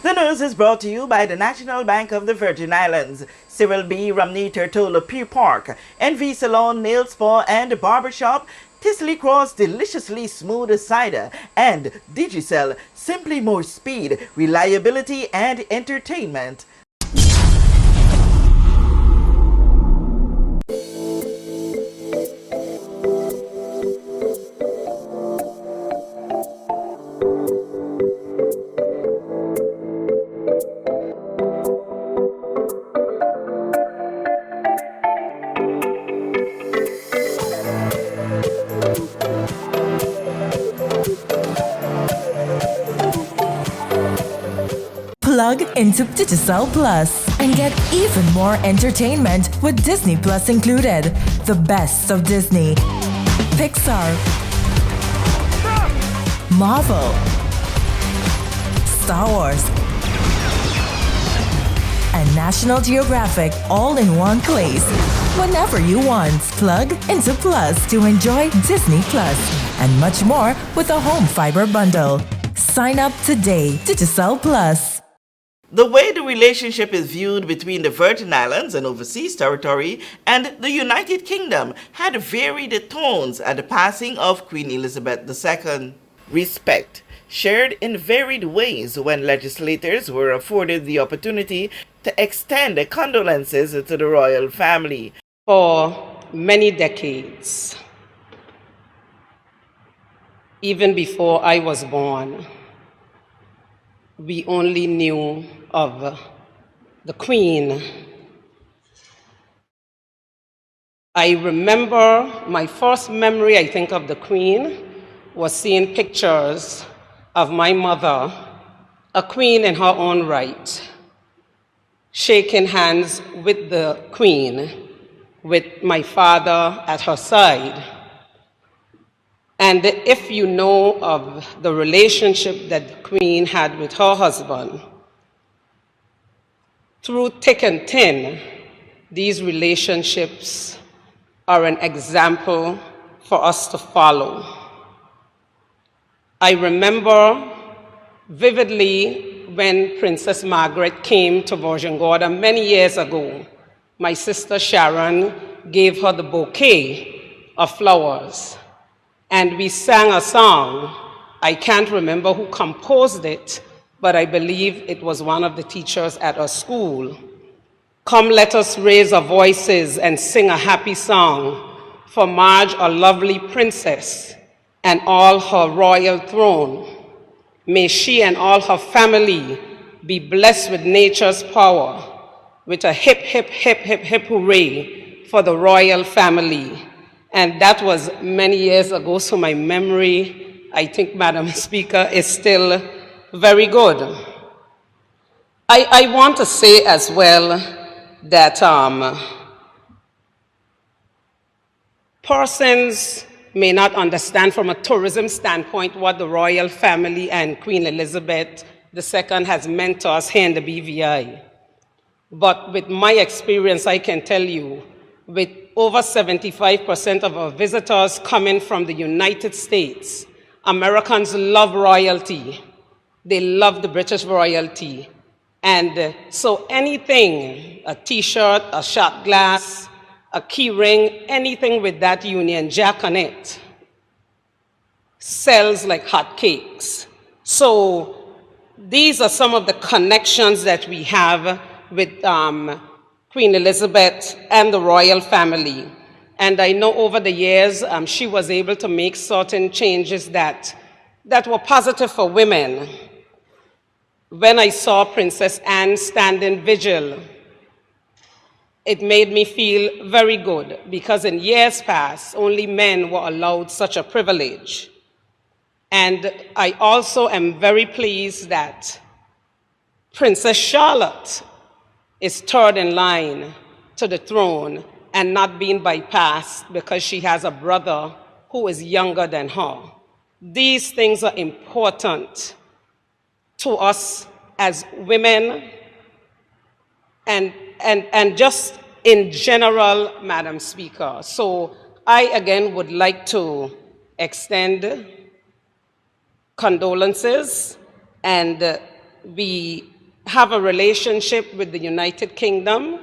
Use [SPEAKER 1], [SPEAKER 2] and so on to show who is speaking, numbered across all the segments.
[SPEAKER 1] The news is brought to you by the National Bank of the Virgin Islands, Cyril B. Romney Tertola Pier Park, NV Salon, Nail Spa and Barbershop, Tisley Cross Deliciously Smooth Cider, and Digicel, simply more speed, reliability and entertainment.
[SPEAKER 2] Plug into Digicel Plus and get even more entertainment with Disney Plus included. The best of Disney, Pixar, Marvel, Star Wars, and National Geographic all in one place. Whenever you want, plug into Plus to enjoy Disney Plus and much more with a home fiber bundle. Sign up today. Digicel Plus.
[SPEAKER 1] The way the relationship is viewed between the Virgin Islands and overseas territory and the United Kingdom had varied tones at the passing of Queen Elizabeth II. Respect shared in varied ways when legislators were afforded the opportunity to extend condolences to the royal family.
[SPEAKER 3] For many decades, even before I was born, we only knew of the Queen. I remember my first memory, I think, of the Queen was seeing pictures of my mother, a queen in her own right, shaking hands with the Queen, with my father at her side. And if you know of the relationship that the Queen had with her husband, through thick and thin, these relationships are an example for us to follow. I remember vividly when Princess Margaret came to Virgin Gorda many years ago. My sister Sharon gave her the bouquet of flowers, and we sang a song. I can't remember who composed it, but I believe it was one of the teachers at our school. Come, let us raise our voices and sing a happy song for Marge, a lovely princess, and all her royal throne. May she and all her family be blessed with nature's power, with a hip, hip, hip, hip, hip hooray for the royal family. And that was many years ago, so my memory, I think, Madam Speaker, is still very good. I want to say as well that persons may not understand from a tourism standpoint what the royal family and Queen Elizabeth II has meant to us here in the BVI. But with my experience, I can tell you, with over 75% of our visitors coming from the United States, Americans love royalty. They love the British royalty. And so anything, a t-shirt, a shot glass, a key ring, anything with that Union Jack on it, sells like hotcakes. So these are some of the connections that we have with Queen Elizabeth and the royal family. And I know over the years, she was able to make certain changes that were positive for women. When I saw Princess Anne standing vigil, it made me feel very good, because in years past, only men were allowed such a privilege. And I also am very pleased that Princess Charlotte is third in line to the throne and not being bypassed because she has a brother who is younger than her. These things are important to us as women and just in general, Madam Speaker. So I again would like to extend condolences, and we have a relationship with the United Kingdom,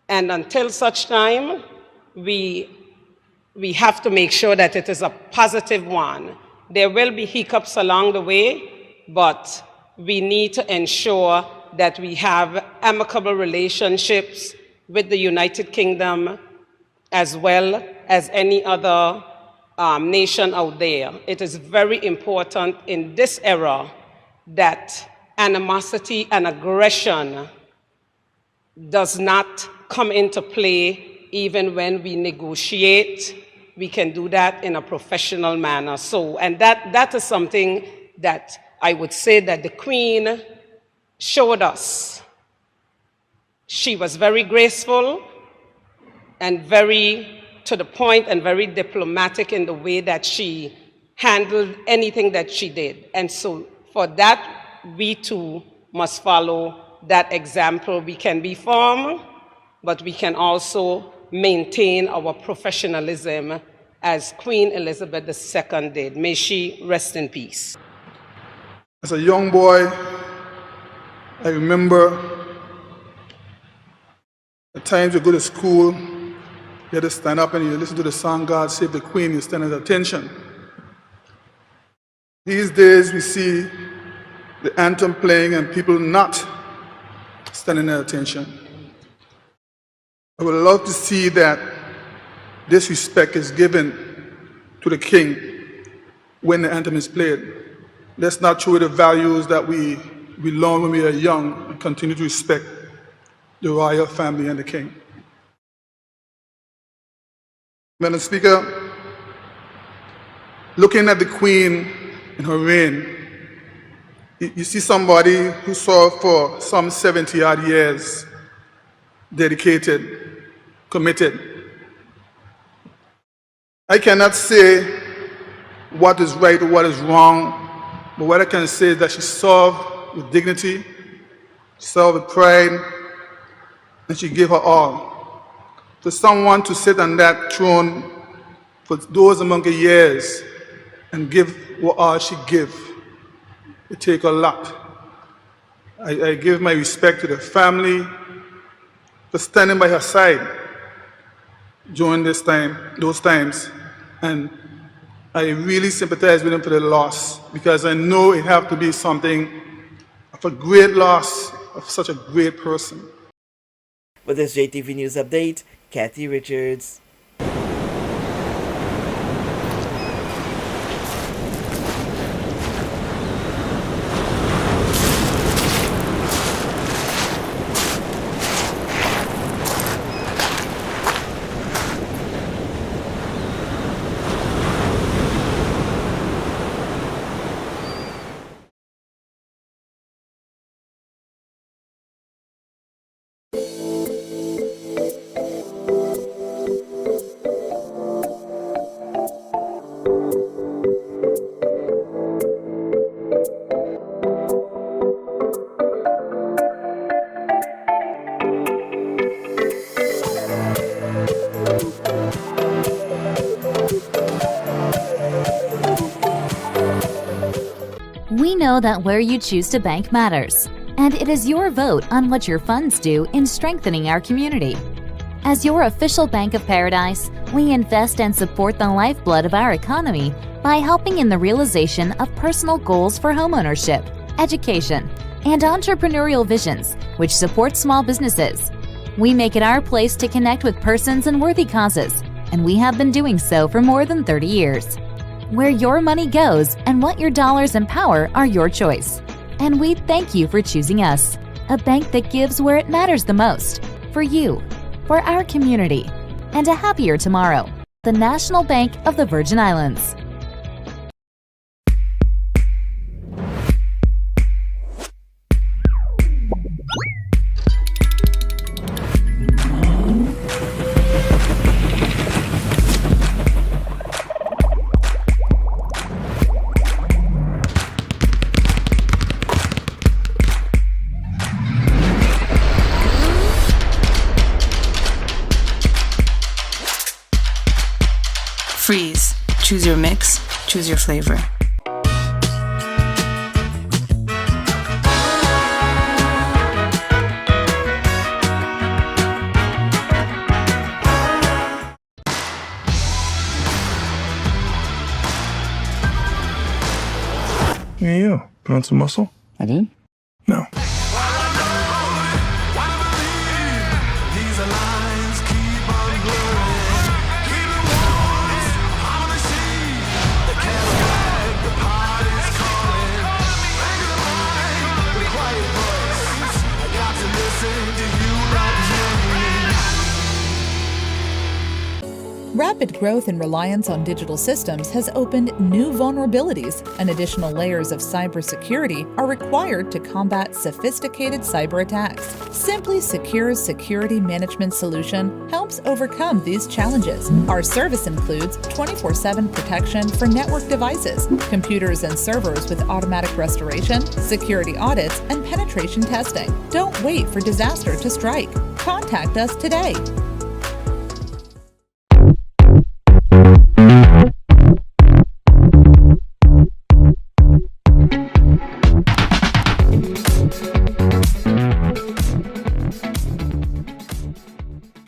[SPEAKER 3] and until such time, we have to make sure that it is a positive one. There will be hiccups along the way, but we need to ensure that we have amicable relationships with the United Kingdom as well as any other nation out there. It is very important in this era that animosity and aggression does not come into play even when we negotiate. We can do that in a professional manner. So, and that is something that I would say that the Queen showed us. She was very graceful and very to the point and very diplomatic in the way that she handled anything that she did. And so for that, we too must follow that example. We can be firm, but we can also maintain our professionalism as Queen Elizabeth II did. May she rest in peace.
[SPEAKER 4] As a young boy, I remember at times you go to school, you had to stand up and you listen to the song, God Save the Queen, you stand at attention. These days we see the anthem playing and people not standing at attention. I would love to see that this respect is given to the king when the anthem is played. Let's not throw away the values that we learn when we are young and continue to respect the royal family and the king. Madam Speaker, looking at the Queen in her reign, you see somebody who served for some 70-odd years, dedicated, committed. I cannot say what is right or what is wrong, but what I can say is that she served with dignity, she served with pride, and she gave her all. For someone to sit on that throne for those among the years and give what all she gave, it takes a lot. I give my respect to the family for standing by her side during those times, and I really sympathize with them for the loss, because I know it have to be something of a great loss of such a great person.
[SPEAKER 1] With this JTV News Update, Kathy Richards.
[SPEAKER 5] We know that where you choose to bank matters, and it is your vote on what your funds do in strengthening our community. As your official Bank of Paradise, we invest and support the lifeblood of our economy by helping in the realization of personal goals for homeownership, education, and entrepreneurial visions, which support small businesses. We make it our place to connect with persons and worthy causes, and we have been doing so for more than 30 years. Where your money goes and what your dollars empower are your choice. And we thank you for choosing us, a bank that gives where it matters the most, for you, for our community, and a happier tomorrow. The National Bank of the Virgin Islands.
[SPEAKER 6] Freeze. Choose your mix, choose your flavor.
[SPEAKER 7] Hey, you. Put on some muscle?
[SPEAKER 8] I did?
[SPEAKER 7] No.
[SPEAKER 9] Rapid growth and reliance on digital systems has opened new vulnerabilities, and additional layers of cybersecurity are required to combat sophisticated cyber attacks. Simply Secure's security management solution helps overcome these challenges. Our service includes 24/7 protection for network devices, computers and servers with automatic restoration, security audits, and penetration testing. Don't wait for disaster to strike. Contact us today.